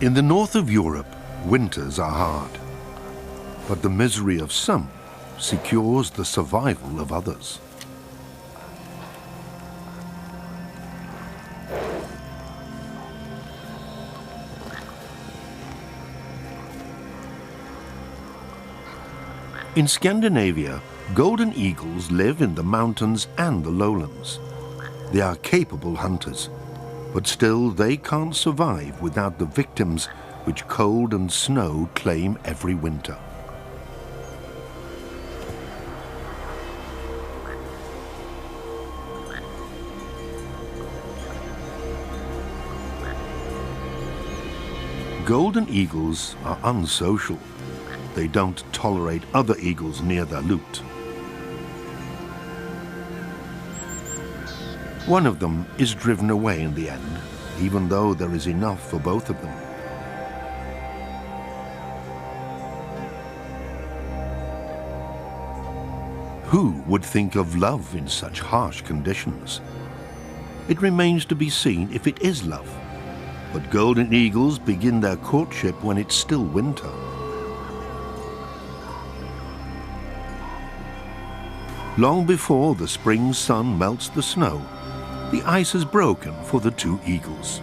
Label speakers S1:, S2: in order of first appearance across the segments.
S1: In the north of Europe, winters are hard, but the misery of some secures the survival of others. In Scandinavia, golden eagles live in the mountains and the lowlands. They are capable hunters, but still they can't survive without the victims which cold and snow claim every winter. Golden eagles are unsocial. They don't tolerate other eagles near their loot. One of them is driven away in the end, even though there is enough for both of them. Who would think of love in such harsh conditions? It remains to be seen if it is love. But golden eagles begin their courtship when it's still winter. Long before the spring sun melts the snow, the ice has broken for the two eagles.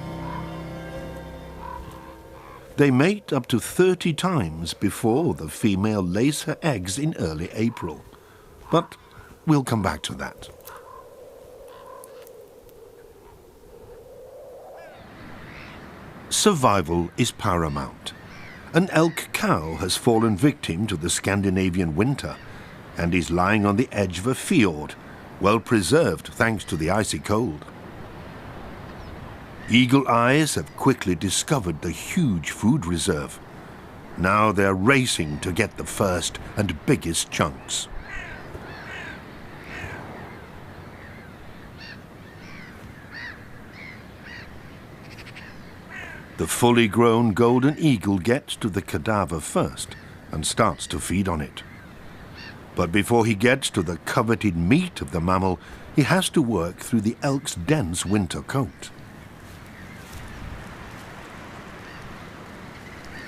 S1: They mate up to 30 times before the female lays her eggs in early April. But we'll come back to that. Survival is paramount. An elk cow has fallen victim to the Scandinavian winter and is lying on the edge of a fjord, well preserved thanks to the icy cold. Eagle eyes have quickly discovered the huge food reserve. Now they're racing to get the first and biggest chunks. The fully grown golden eagle gets to the cadaver first and starts to feed on it. But before he gets to the coveted meat of the mammal, he has to work through the elk's dense winter coat.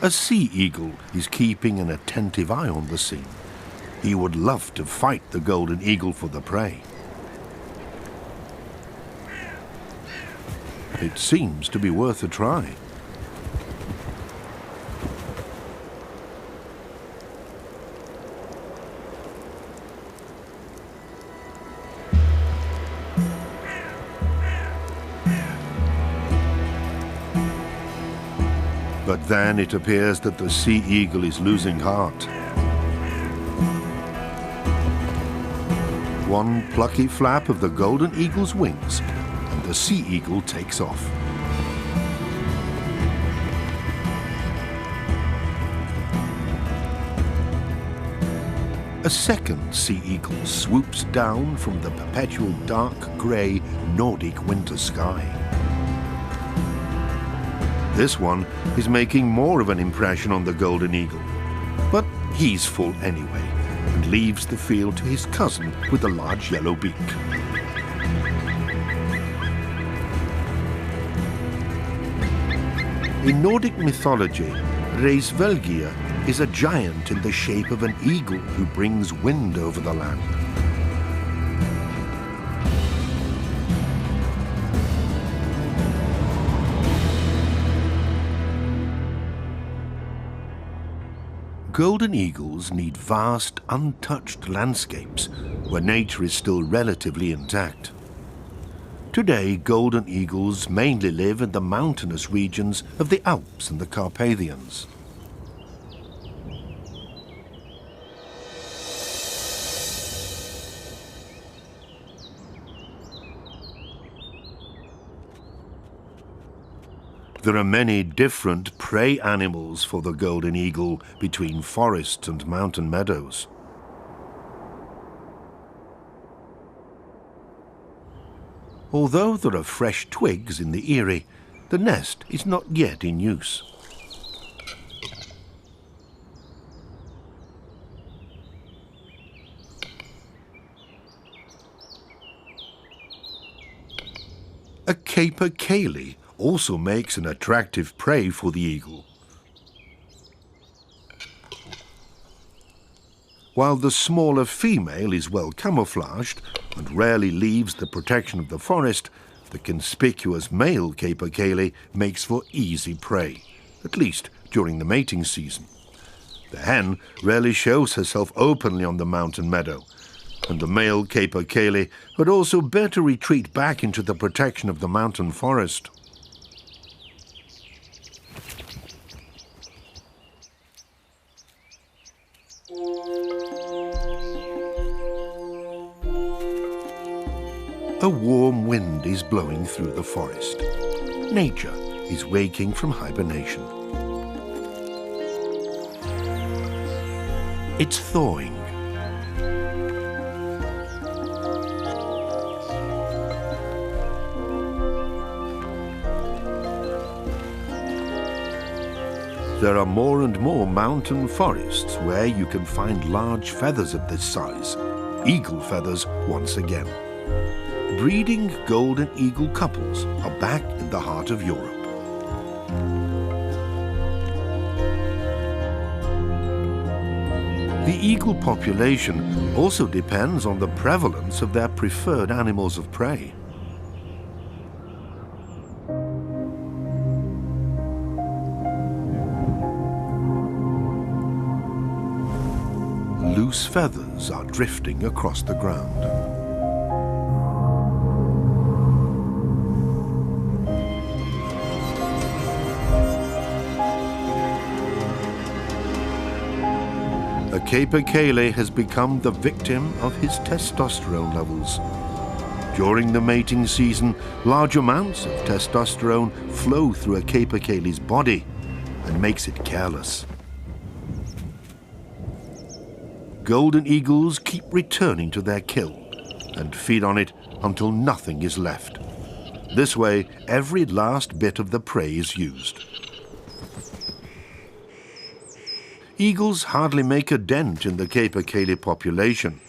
S1: A sea eagle is keeping an attentive eye on the scene. He would love to fight the golden eagle for the prey. It seems to be worth a try. But then it appears that the sea eagle is losing heart. One plucky flap of the golden eagle's wings, and the sea eagle takes off. A second sea eagle swoops down from the perpetual dark grey Nordic winter sky. This one is making more of an impression on the golden eagle, but he's full anyway and leaves the field to his cousin with a large yellow beak. In Nordic mythology, Reisvelgia is a giant in the shape of an eagle who brings wind over the land. Golden eagles need vast, untouched landscapes where nature is still relatively intact. Today, golden eagles mainly live in the mountainous regions of the Alps and the Carpathians. There are many different prey animals for the golden eagle between forests and mountain meadows. Although there are fresh twigs in the eyrie, the nest is not yet in use. A capercaillie, also makes an attractive prey for the eagle. While the smaller female is well camouflaged and rarely leaves the protection of the forest, the conspicuous male capercaillie makes for easy prey, at least during the mating season. The hen rarely shows herself openly on the mountain meadow, and the male capercaillie would also better retreat back into the protection of the mountain forest. A warm wind is blowing through the forest. Nature is waking from hibernation. It's thawing. There are more and more mountain forests where you can find large feathers of this size, eagle feathers once again. Breeding golden eagle couples are back in the heart of Europe. The eagle population also depends on the prevalence of their preferred animals of prey. Loose feathers are drifting across the ground. A capercaillie has become the victim of his testosterone levels. During the mating season, large amounts of testosterone flow through a capercaillie's body and makes it careless. Golden eagles keep returning to their kill and feed on it until nothing is left. This way, every last bit of the prey is used. Eagles hardly make a dent in the capercaillie population.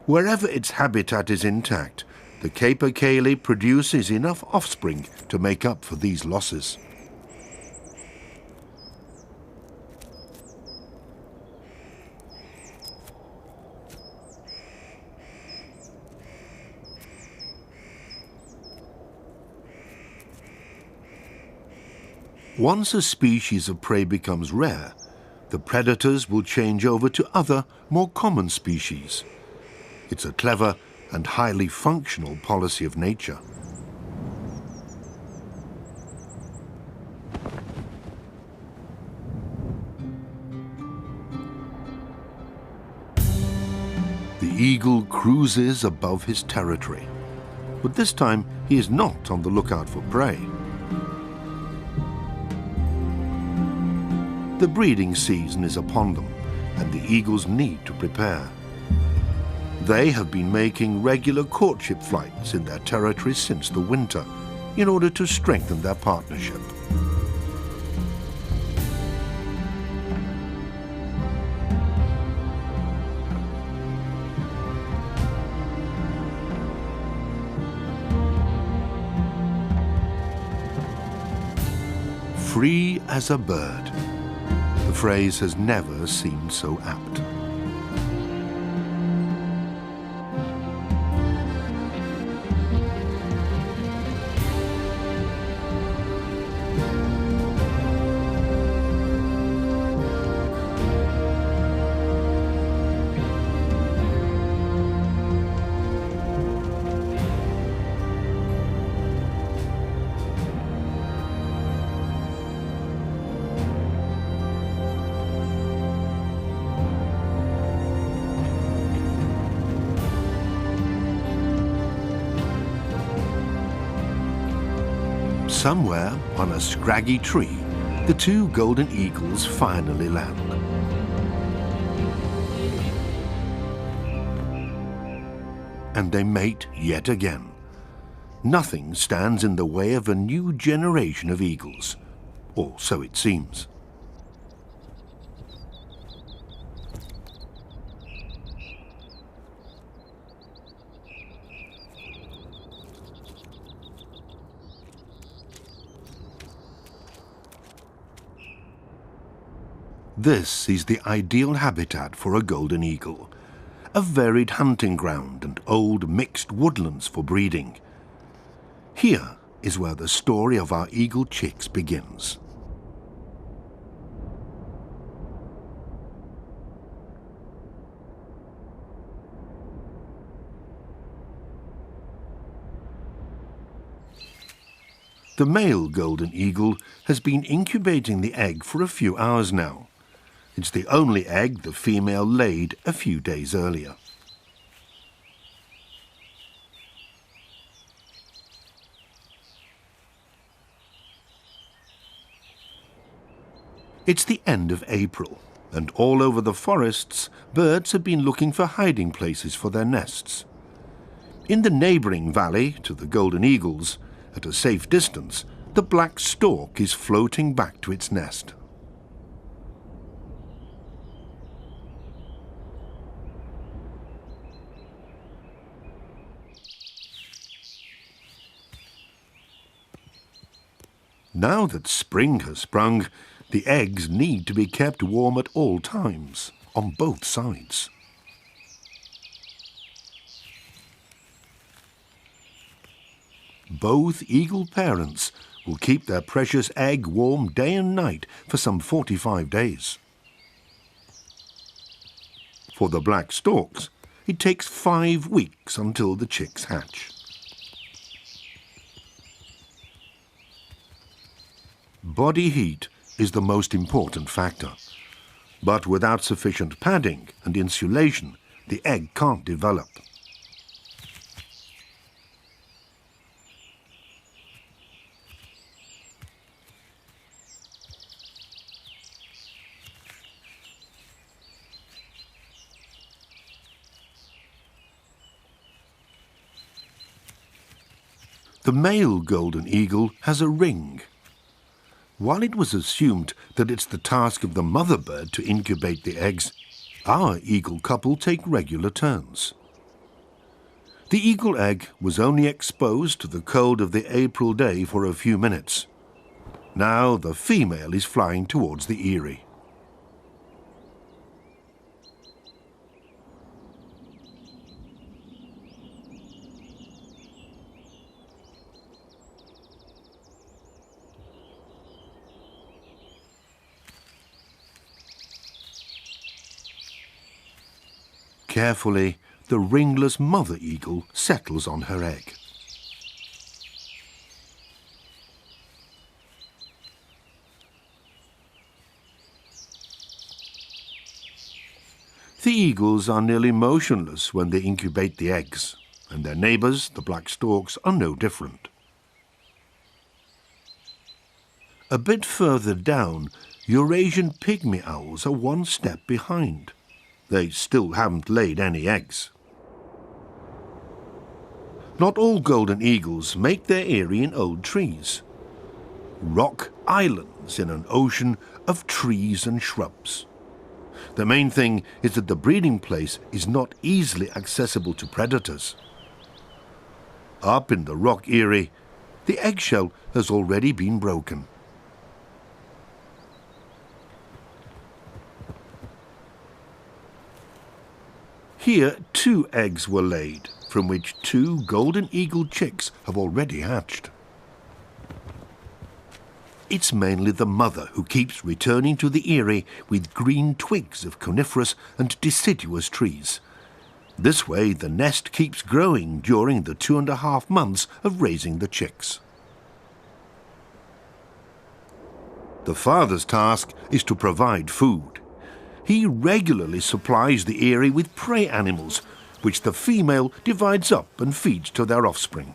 S1: Wherever its habitat is intact, the capercaillie produces enough offspring to make up for these losses. Once a species of prey becomes rare, the predators will change over to other, more common species. It's a clever and highly functional policy of nature. The eagle cruises above his territory, but this time he is not on the lookout for prey. The breeding season is upon them, and the eagles need to prepare. They have been making regular courtship flights in their territory since the winter, in order to strengthen their partnership. Free as a bird. The phrase has never seemed so apt. Somewhere on a scraggy tree, the two golden eagles finally land. And they mate yet again. Nothing stands in the way of a new generation of eagles, or so it seems. This is the ideal habitat for a golden eagle, a varied hunting ground and old mixed woodlands for breeding. Here is where the story of our eagle chicks begins. The male golden eagle has been incubating the egg for a few hours now. It's the only egg the female laid a few days earlier. It's the end of April, and all over the forests, birds have been looking for hiding places for their nests. In the neighbouring valley to the golden eagles, at a safe distance, the black stork is floating back to its nest. Now that spring has sprung, the eggs need to be kept warm at all times, on both sides. Both eagle parents will keep their precious egg warm day and night for some 45 days. For the black storks, it takes 5 weeks until the chicks hatch. Body heat is the most important factor, but without sufficient padding and insulation, the egg can't develop. The male golden eagle has a ring. While it was assumed that it's the task of the mother bird to incubate the eggs, our eagle couple take regular turns. The eagle egg was only exposed to the cold of the April day for a few minutes. Now the female is flying towards the eyrie. Carefully, the ringless mother eagle settles on her egg. The eagles are nearly motionless when they incubate the eggs, and their neighbours, the black storks, are no different. A bit further down, Eurasian pygmy owls are one step behind. They still haven't laid any eggs. Not all golden eagles make their eyrie in old trees. Rock islands in an ocean of trees and shrubs. The main thing is that the breeding place is not easily accessible to predators. Up in the rock eyrie, the eggshell has already been broken. Here 2 eggs were laid, from which 2 golden eagle chicks have already hatched. It's mainly the mother who keeps returning to the eyrie with green twigs of coniferous and deciduous trees. This way the nest keeps growing during the 2.5 months of raising the chicks. The father's task is to provide food. He regularly supplies the eyrie with prey animals, which the female divides up and feeds to their offspring.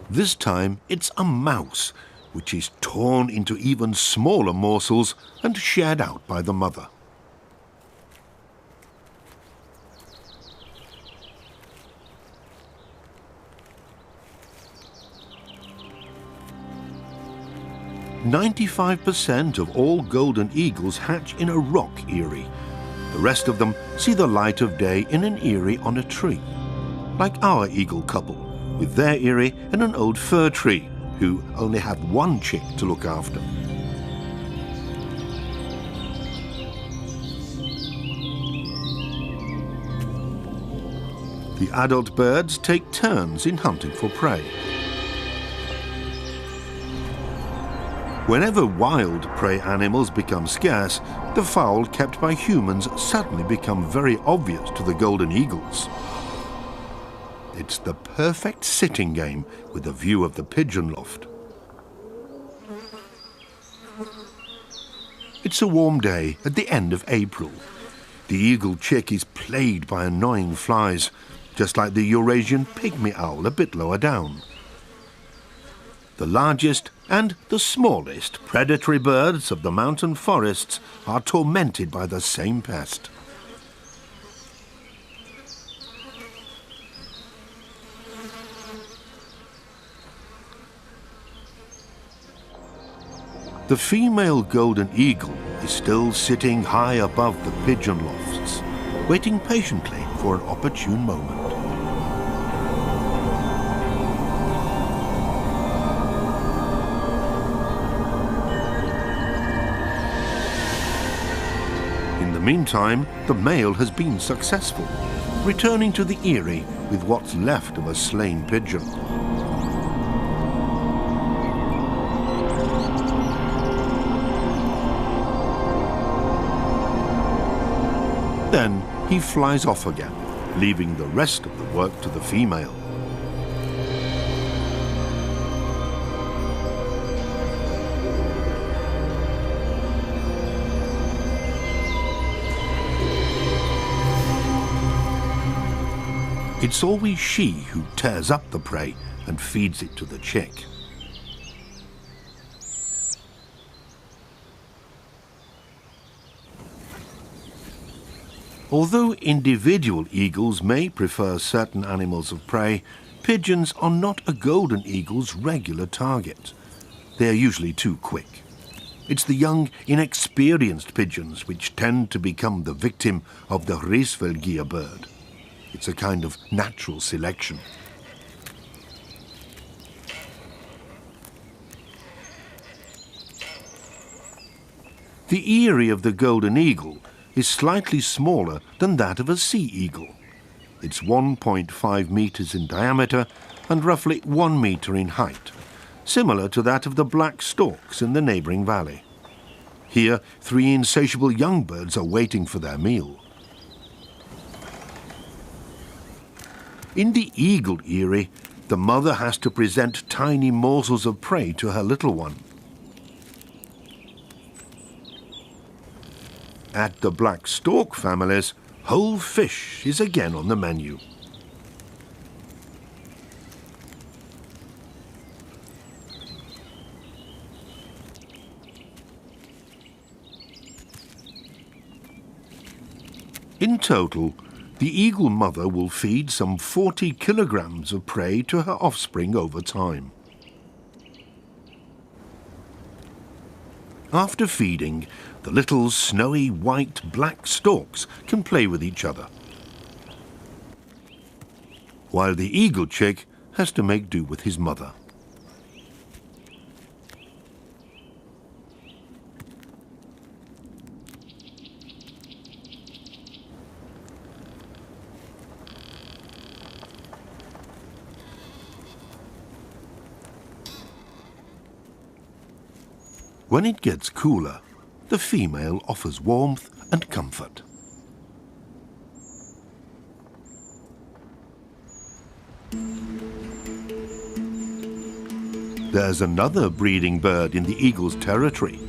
S1: This time it's a mouse, which is torn into even smaller morsels and shared out by the mother. 95% of all golden eagles hatch in a rock eyrie. The rest of them see the light of day in an eyrie on a tree, like our eagle couple, with their eyrie in an old fir tree, who only have one chick to look after. The adult birds take turns in hunting for prey. Whenever wild prey animals become scarce, the fowl kept by humans suddenly become very obvious to the golden eagles. It's the perfect sitting game with a view of the pigeon loft. It's a warm day at the end of April. The eagle chick is plagued by annoying flies, just like the Eurasian pygmy owl a bit lower down. The largest and the smallest predatory birds of the mountain forests are tormented by the same pest. The female golden eagle is still sitting high above the pigeon lofts, waiting patiently for an opportune moment. In the meantime, the male has been successful, returning to the eyrie with what's left of a slain pigeon. Then he flies off again, leaving the rest of the work to the female. It's always she who tears up the prey and feeds it to the chick. Although individual eagles may prefer certain animals of prey, pigeons are not a golden eagle's regular target. They are usually too quick. It's the young, inexperienced pigeons which tend to become the victim of the Riesvelgier bird. It's a kind of natural selection. The eyrie of the golden eagle is slightly smaller than that of a sea eagle. It's 1.5 meters in diameter and roughly 1 meter in height, similar to that of the black storks in the neighboring valley. Here, 3 insatiable young birds are waiting for their meal. In the eagle eyrie, the mother has to present tiny morsels of prey to her little one. At the black stork families, whole fish is again on the menu. In total, the eagle mother will feed some 40 kilograms of prey to her offspring over time. After feeding, the little snowy white black storks can play with each other, while the eagle chick has to make do with his mother. When it gets cooler, the female offers warmth and comfort. There's another breeding bird in the eagle's territory,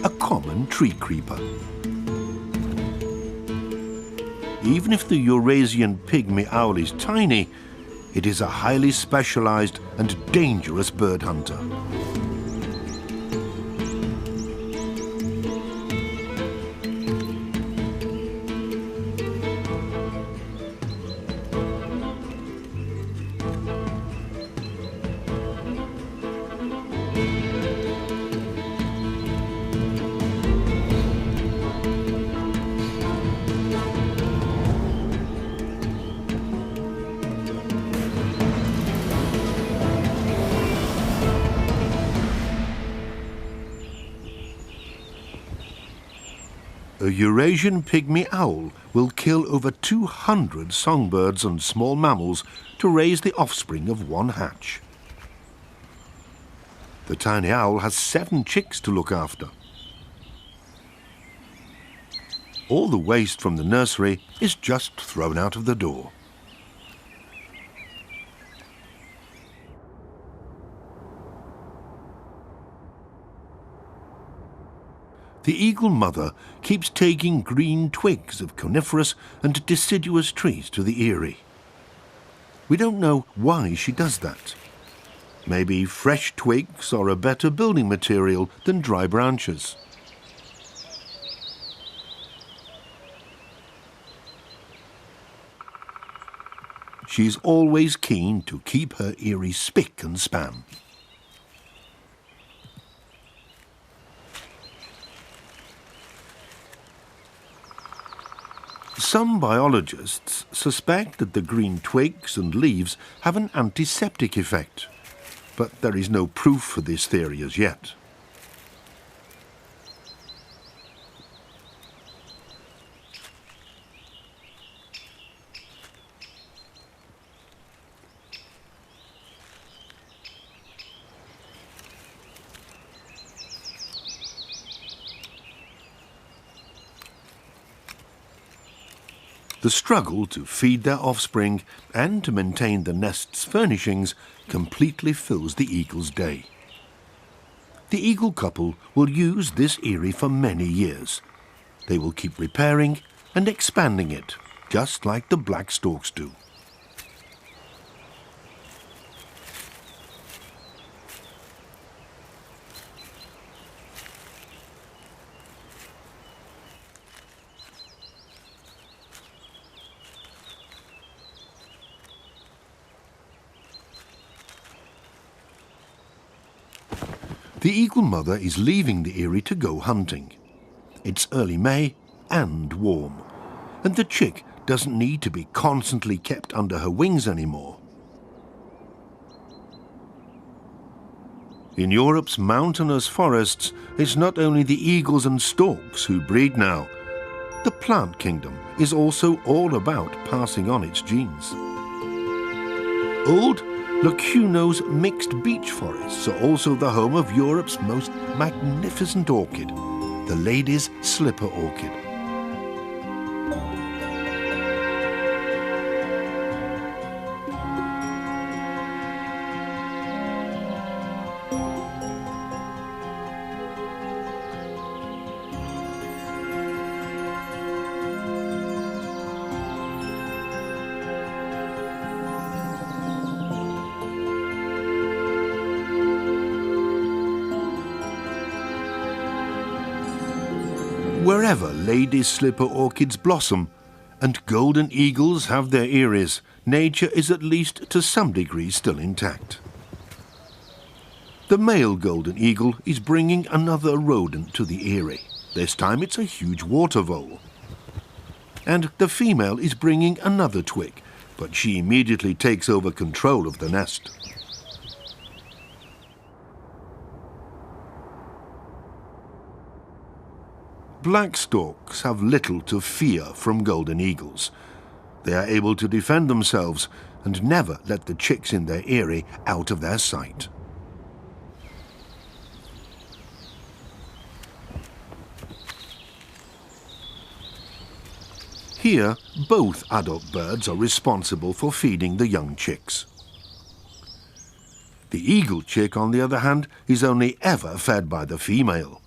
S1: a common tree creeper. Even if the Eurasian pygmy owl is tiny, it is a highly specialized and dangerous bird hunter. A Eurasian pygmy owl will kill over 200 songbirds and small mammals to raise the offspring of one hatch. The tiny owl has 7 chicks to look after. All the waste from the nursery is just thrown out of the door. The eagle mother keeps taking green twigs of coniferous and deciduous trees to the eyrie. We don't know why she does that. Maybe fresh twigs are a better building material than dry branches. She's always keen to keep her eyrie spick and span. Some biologists suspect that the green twigs and leaves have an antiseptic effect, but there is no proof for this theory as yet. The struggle to feed their offspring and to maintain the nest's furnishings completely fills the eagle's day. The eagle couple will use this eyrie for many years. They will keep repairing and expanding it, just like the black storks do. The eagle mother is leaving the eyrie to go hunting. It's early May and warm, and the chick doesn't need to be constantly kept under her wings anymore. In Europe's mountainous forests, it's not only the eagles and storks who breed now. The plant kingdom is also all about passing on its genes. Old Locuno's mixed beech forests are also the home of Europe's most magnificent orchid, the lady's slipper orchid. Wherever lady slipper orchids blossom and golden eagles have their eyries, nature is at least to some degree still intact. The male golden eagle is bringing another rodent to the eyrie. This time it's a huge water vole. And the female is bringing another twig, but she immediately takes over control of the nest. Black storks have little to fear from golden eagles. They are able to defend themselves and never let the chicks in their eyrie out of their sight. Here, both adult birds are responsible for feeding the young chicks. The eagle chick, on the other hand, is only ever fed by the female.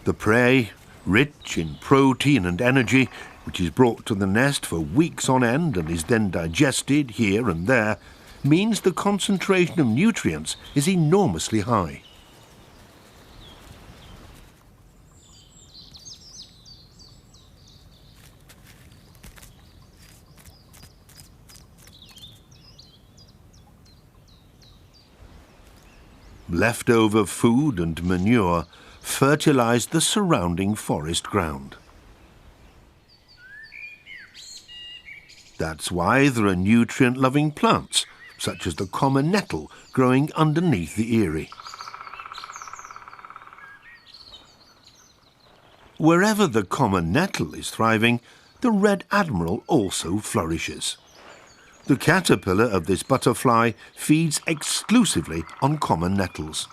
S1: The prey, rich in protein and energy, which is brought to the nest for weeks on end and is then digested here and there, means the concentration of nutrients is enormously high. Leftover food and manure fertilize the surrounding forest ground. That's why there are nutrient-loving plants, such as the common nettle, growing underneath the eyrie. Wherever the common nettle is thriving, the red admiral also flourishes. The caterpillar of this butterfly feeds exclusively on common nettles.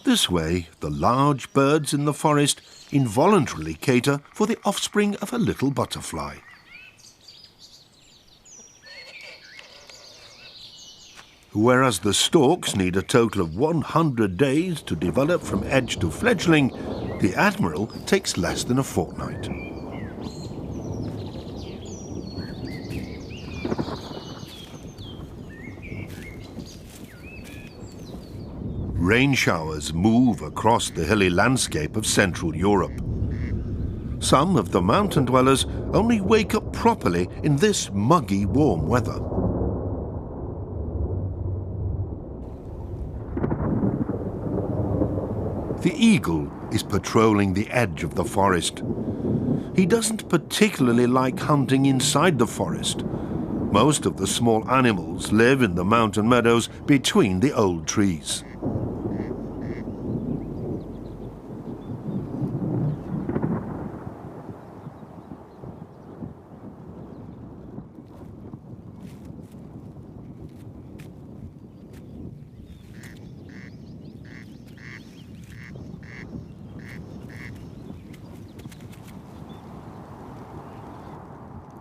S1: This way, the large birds in the forest involuntarily cater for the offspring of a little butterfly. Whereas the storks need a total of 100 days to develop from edge to fledgling, the admiral takes less than a fortnight. Rain showers move across the hilly landscape of Central Europe. Some of the mountain dwellers only wake up properly in this muggy, warm weather. The eagle is patrolling the edge of the forest. He doesn't particularly like hunting inside the forest. Most of the small animals live in the mountain meadows between the old trees.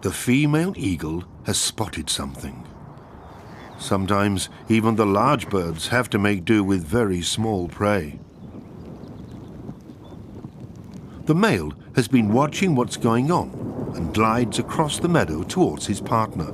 S1: The female eagle has spotted something. Sometimes even the large birds have to make do with very small prey. The male has been watching what's going on and glides across the meadow towards his partner.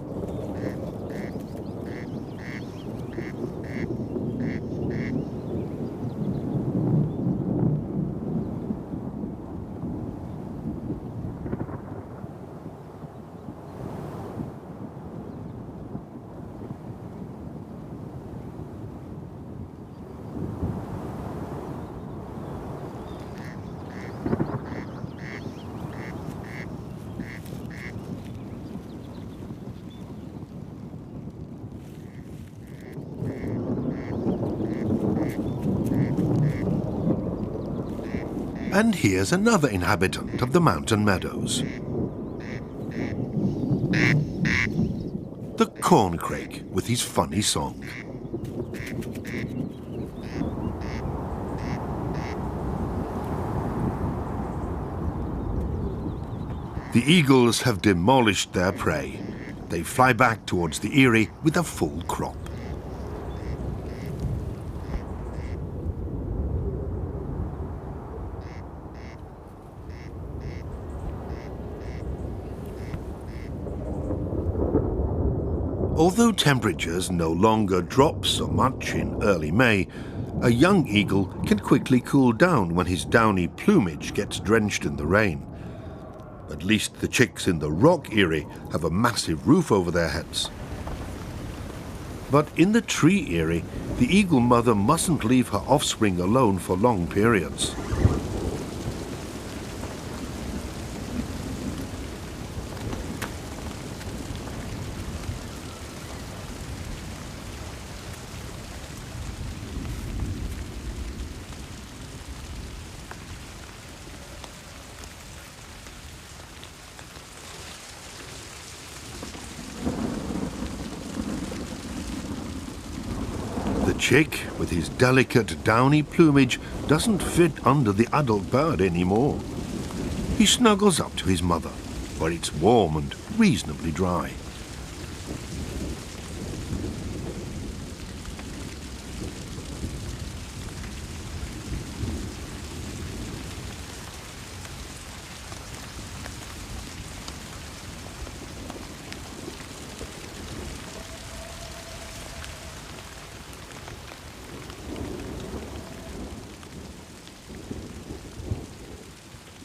S1: And here's another inhabitant of the mountain meadows. The corncrake with his funny song. The eagles have demolished their prey. They fly back towards the eyrie with a full crop. Although temperatures no longer drop so much in early May, a young eagle can quickly cool down when his downy plumage gets drenched in the rain. At least the chicks in the rock eyrie have a massive roof over their heads. But in the tree eyrie, the eagle mother mustn't leave her offspring alone for long periods. The chick, with his delicate downy plumage, doesn't fit under the adult bird anymore. He snuggles up to his mother, where it's warm and reasonably dry.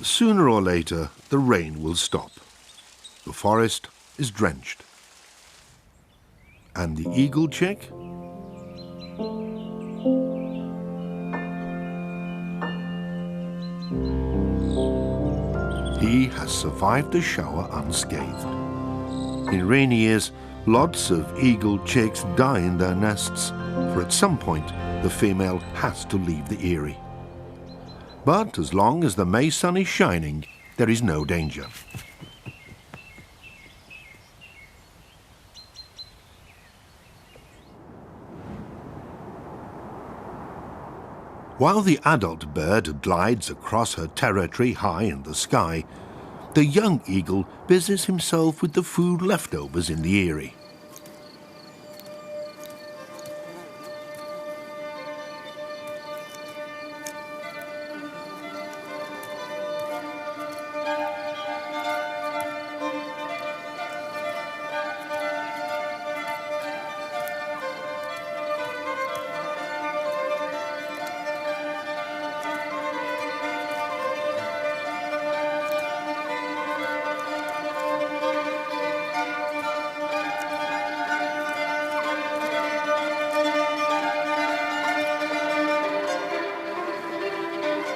S1: Sooner or later, the rain will stop. The forest is drenched. And the eagle chick? He has survived the shower unscathed. In rainy years, lots of eagle chicks die in their nests, for at some point the female has to leave the eyrie. But as long as the May sun is shining, there is no danger. While the adult bird glides across her territory high in the sky, the young eagle busies himself with the food leftovers in the eyrie.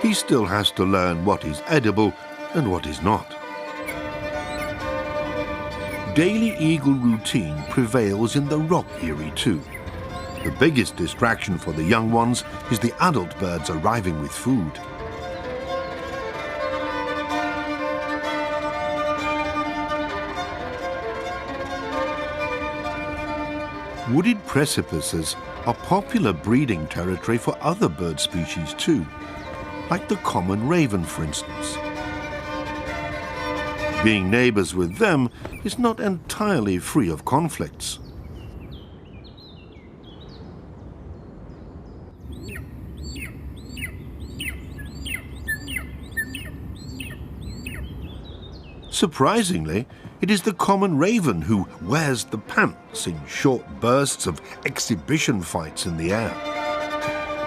S1: He still has to learn what is edible and what is not. Daily eagle routine prevails in the rock eyrie too. The biggest distraction for the young ones is the adult birds arriving with food. Wooded precipices are popular breeding territory for other bird species too, like the common raven, for instance. Being neighbors with them is not entirely free of conflicts. Surprisingly, it is the common raven who wears the pants in short bursts of exhibition fights in the air.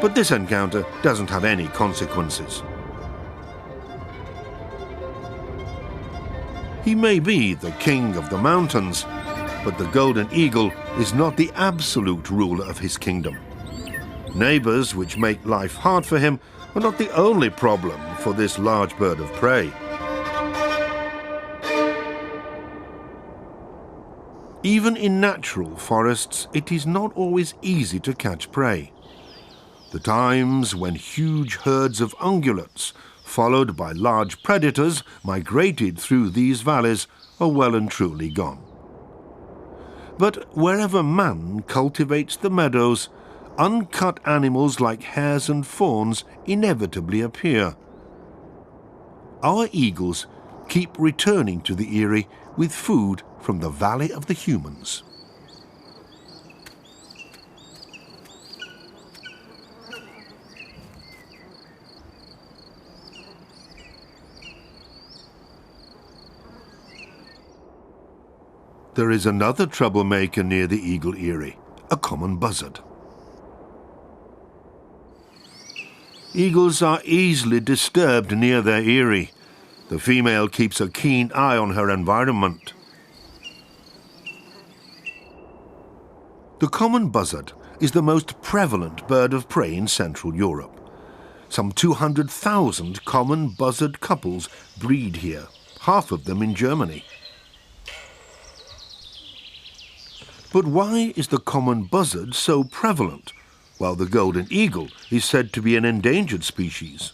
S1: But this encounter doesn't have any consequences. He may be the king of the mountains, but the golden eagle is not the absolute ruler of his kingdom. Neighbors which make life hard for him are not the only problem for this large bird of prey. Even in natural forests, it is not always easy to catch prey. The times when huge herds of ungulates, followed by large predators, migrated through these valleys are well and truly gone. But wherever man cultivates the meadows, uncut animals like hares and fawns inevitably appear. Our eagles keep returning to the eyrie with food from the Valley of the Humans. There is another troublemaker near the eagle eyrie, a common buzzard. Eagles are easily disturbed near their eyrie. The female keeps a keen eye on her environment. The common buzzard is the most prevalent bird of prey in Central Europe. Some 200,000 common buzzard couples breed here, half of them in Germany. But why is the common buzzard so prevalent, while the golden eagle is said to be an endangered species?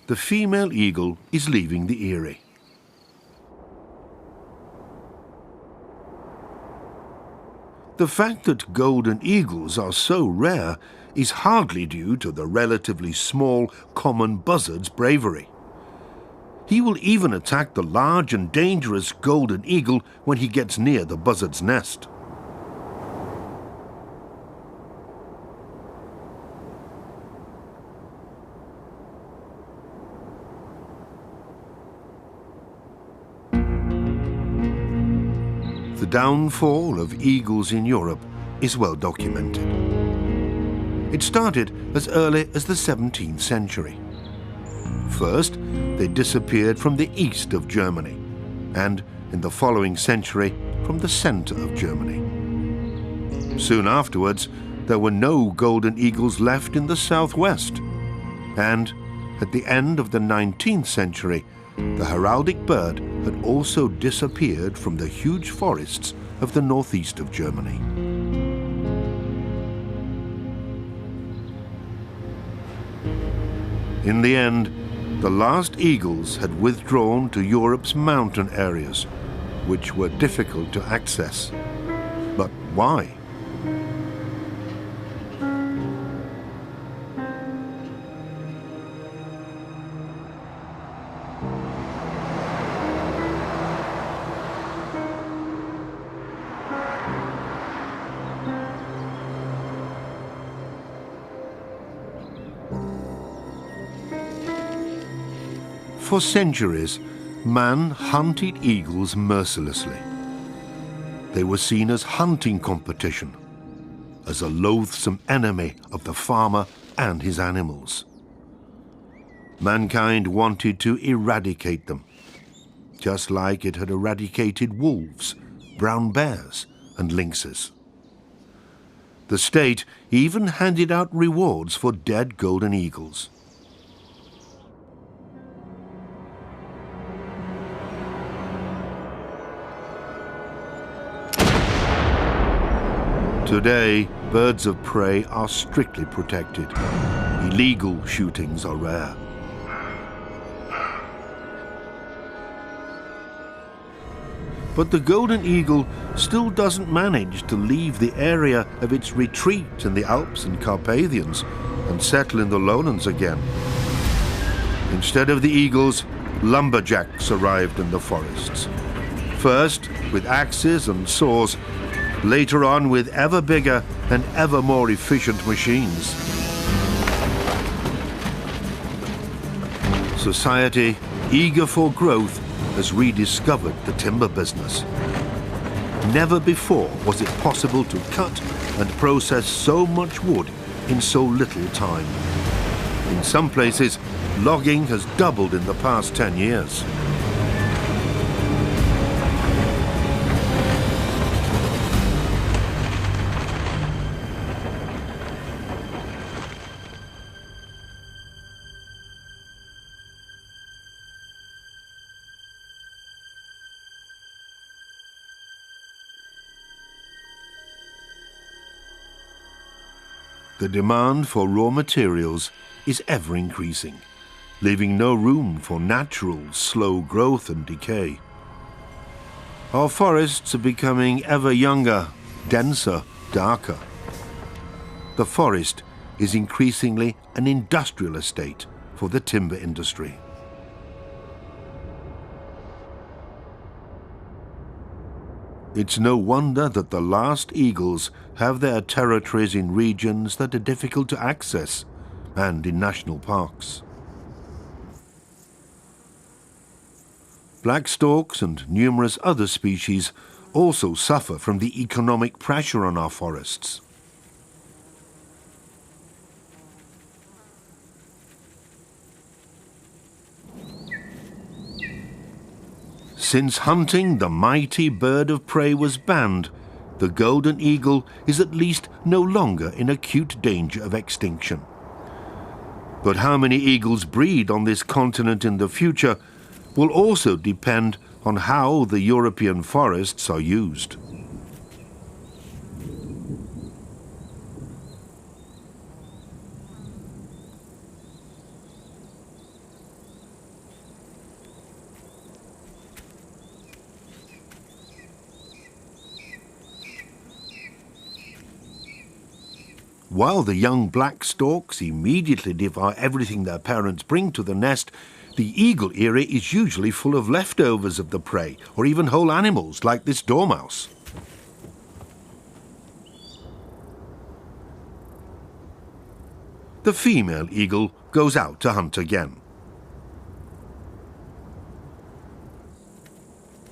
S1: The female eagle is leaving the eyrie. The fact that golden eagles are so rare is hardly due to the relatively small common buzzard's bravery. He will even attack the large and dangerous golden eagle when he gets near the buzzard's nest. The downfall of eagles in Europe is well documented. It started as early as the 17th century. First, they disappeared from the east of Germany, and in the following century from the center of Germany. Soon afterwards, there were no golden eagles left in the southwest, and at the end of the 19th century, the heraldic bird had also disappeared from the huge forests of the northeast of Germany. In the end, the last eagles had withdrawn to Europe's mountain areas, which were difficult to access. But why? For centuries, man hunted eagles mercilessly. They were seen as hunting competition, as a loathsome enemy of the farmer and his animals. Mankind wanted to eradicate them, just like it had eradicated wolves, brown bears, and lynxes. The state even handed out rewards for dead golden eagles. Today, birds of prey are strictly protected. Illegal shootings are rare. But the golden eagle still doesn't manage to leave the area of its retreat in the Alps and Carpathians and settle in the lowlands again. Instead of the eagles, lumberjacks arrived in the forests. First with axes and saws, later on with ever bigger and ever more efficient machines. Society, eager for growth, has rediscovered the timber business. Never before was it possible to cut and process so much wood in so little time. In some places, logging has doubled in the past 10 years. The demand for raw materials is ever increasing, leaving no room for natural, slow growth and decay. Our forests are becoming ever younger, denser, darker. The forest is increasingly an industrial estate for the timber industry. It's no wonder that the last eagles have their territories in regions that are difficult to access and in national parks. Black storks and numerous other species also suffer from the economic pressure on our forests. Since hunting the mighty bird of prey was banned, the golden eagle is at least no longer in acute danger of extinction. But how many eagles breed on this continent in the future will also depend on how the European forests are used. While the young black storks immediately devour everything their parents bring to the nest, the eagle eyrie is usually full of leftovers of the prey, or even whole animals like this dormouse. The female eagle goes out to hunt again,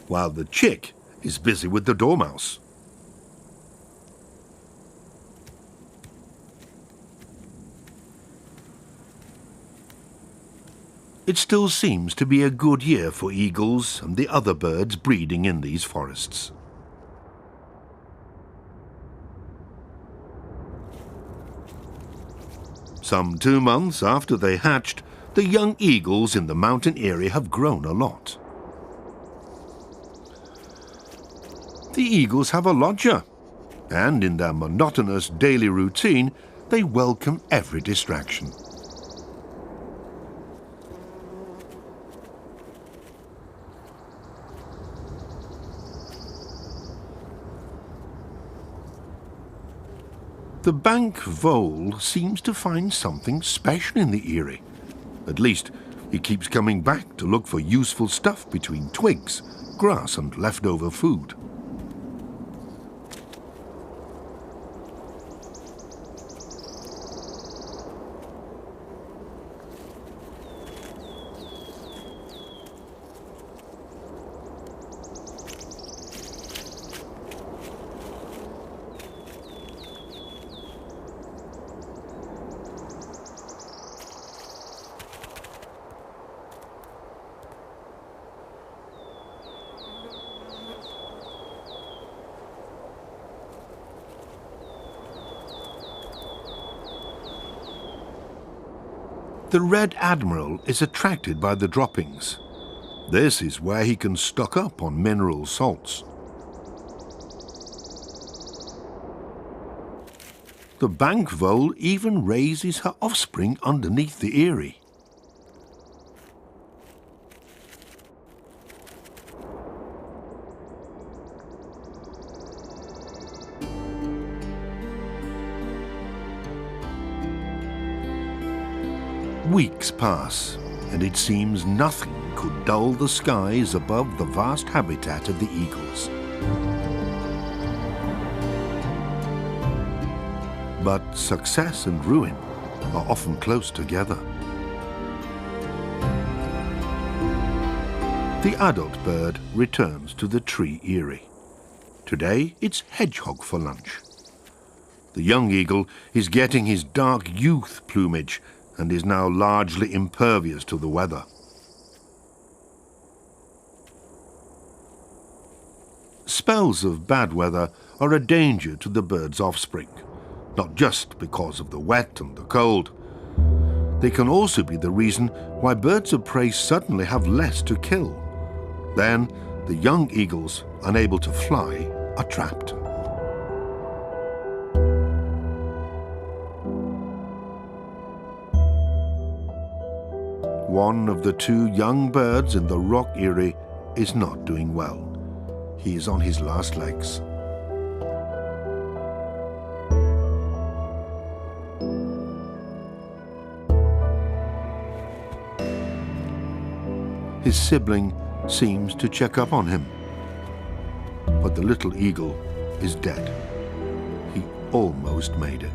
S1: while the chick is busy with the dormouse. It still seems to be a good year for eagles and the other birds breeding in these forests. Some 2 months after they hatched, the young eagles in the mountain area have grown a lot. The eagles have a lodger, and in their monotonous daily routine, they welcome every distraction. The bank vole seems to find something special in the eyrie. At least, he keeps coming back to look for useful stuff between twigs, grass and leftover food. The Red Admiral is attracted by the droppings. This is where he can stock up on mineral salts. The bank vole even raises her offspring underneath the eyrie. Weeks pass, and it seems nothing could dull the skies above the vast habitat of the eagles. But success and ruin are often close together. The adult bird returns to the tree eyrie. Today it's hedgehog for lunch. The young eagle is getting his dark youth plumage and is now largely impervious to the weather. Spells of bad weather are a danger to the bird's offspring, not just because of the wet and the cold. They can also be the reason why birds of prey suddenly have less to kill. Then, the young eagles, unable to fly, are trapped. One of the two young birds in the rock eyrie is not doing well. He is on his last legs. His sibling seems to check up on him, but the little eagle is dead. He almost made it.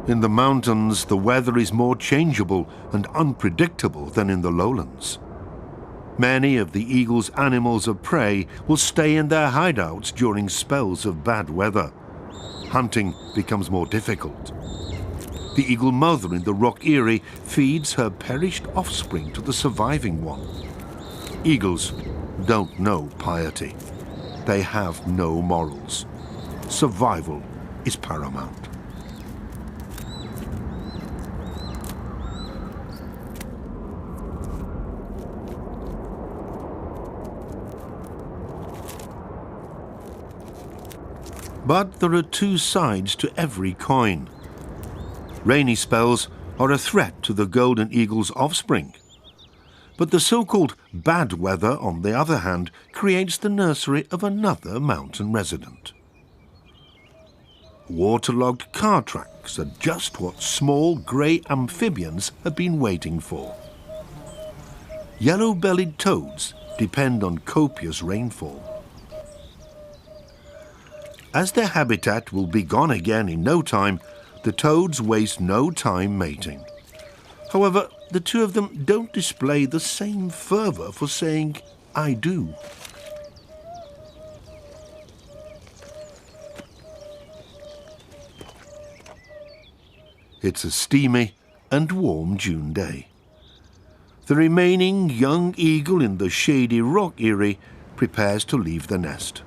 S1: In the mountains, the weather is more changeable and unpredictable than in the lowlands. Many of the eagle's animals of prey will stay in their hideouts during spells of bad weather. Hunting becomes more difficult. The eagle mother in the rock eyrie feeds her perished offspring to the surviving one. Eagles don't know piety. They have no morals. Survival is paramount. But there are two sides to every coin. Rainy spells are a threat to the golden eagle's offspring. But the so-called bad weather, on the other hand, creates the nursery of another mountain resident. Waterlogged car tracks are just what small grey amphibians have been waiting for. Yellow-bellied toads depend on copious rainfall. As their habitat will be gone again in no time, the toads waste no time mating. However, the two of them don't display the same fervour for saying, "I do." It's a steamy and warm June day. The remaining young eagle in the shady rock eyrie prepares to leave the nest.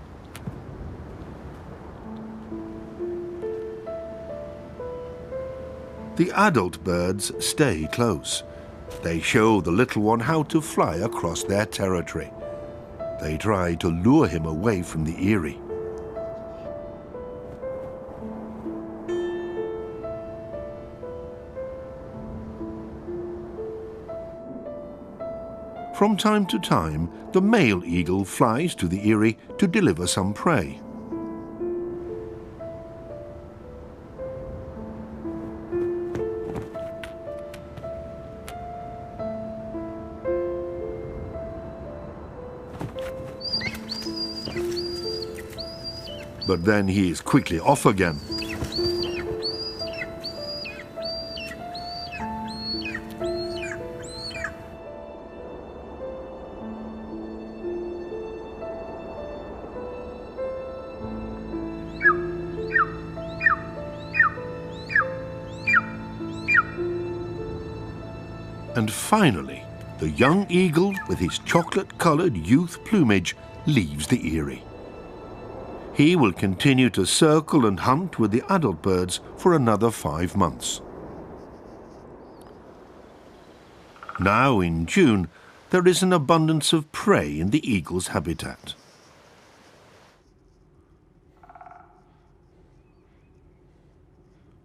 S1: The adult birds stay close. They show the little one how to fly across their territory. They try to lure him away from the eyrie. From time to time, the male eagle flies to the eyrie to deliver some prey. But then he is quickly off again. And finally, the young eagle with his chocolate-colored youth plumage leaves the eyrie. He will continue to circle and hunt with the adult birds for another 5 months. Now in June, there is an abundance of prey in the eagle's habitat.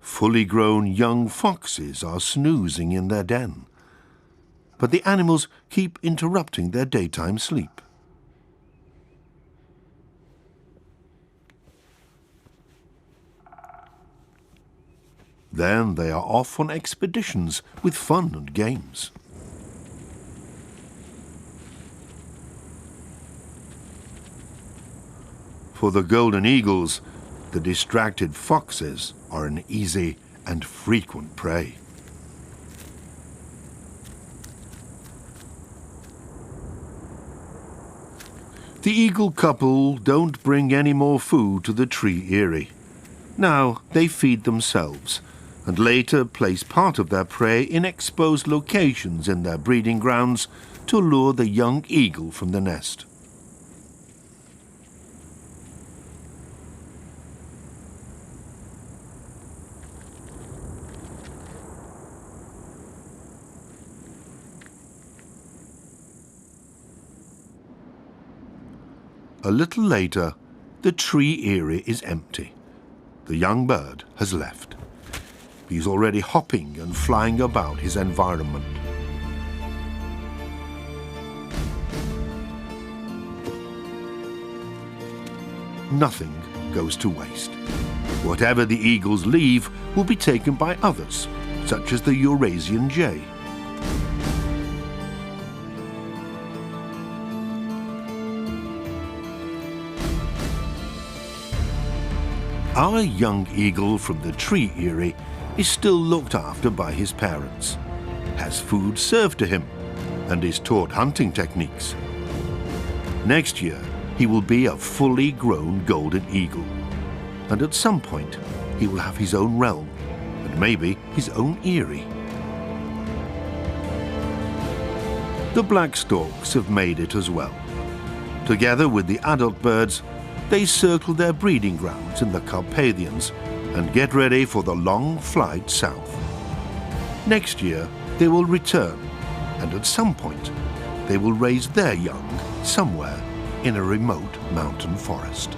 S1: Fully grown young foxes are snoozing in their den, but the animals keep interrupting their daytime sleep. Then they are off on expeditions with fun and games. For the golden eagles, the distracted foxes are an easy and frequent prey. The eagle couple don't bring any more food to the tree eyrie. Now they feed themselves, and later place part of their prey in exposed locations in their breeding grounds to lure the young eagle from the nest. A little later, the tree eyrie is empty. The young bird has left. He's already hopping and flying about his environment. Nothing goes to waste. Whatever the eagles leave will be taken by others, such as the Eurasian jay. Our young eagle from the tree eyrie is still looked after by his parents, has food served to him, and is taught hunting techniques. Next year, he will be a fully grown golden eagle, and at some point, he will have his own realm, and maybe his own eyrie. The black storks have made it as well. Together with the adult birds, they circle their breeding grounds in the Carpathians and get ready for the long flight south. Next year, they will return, and at some point, they will raise their young somewhere in a remote mountain forest.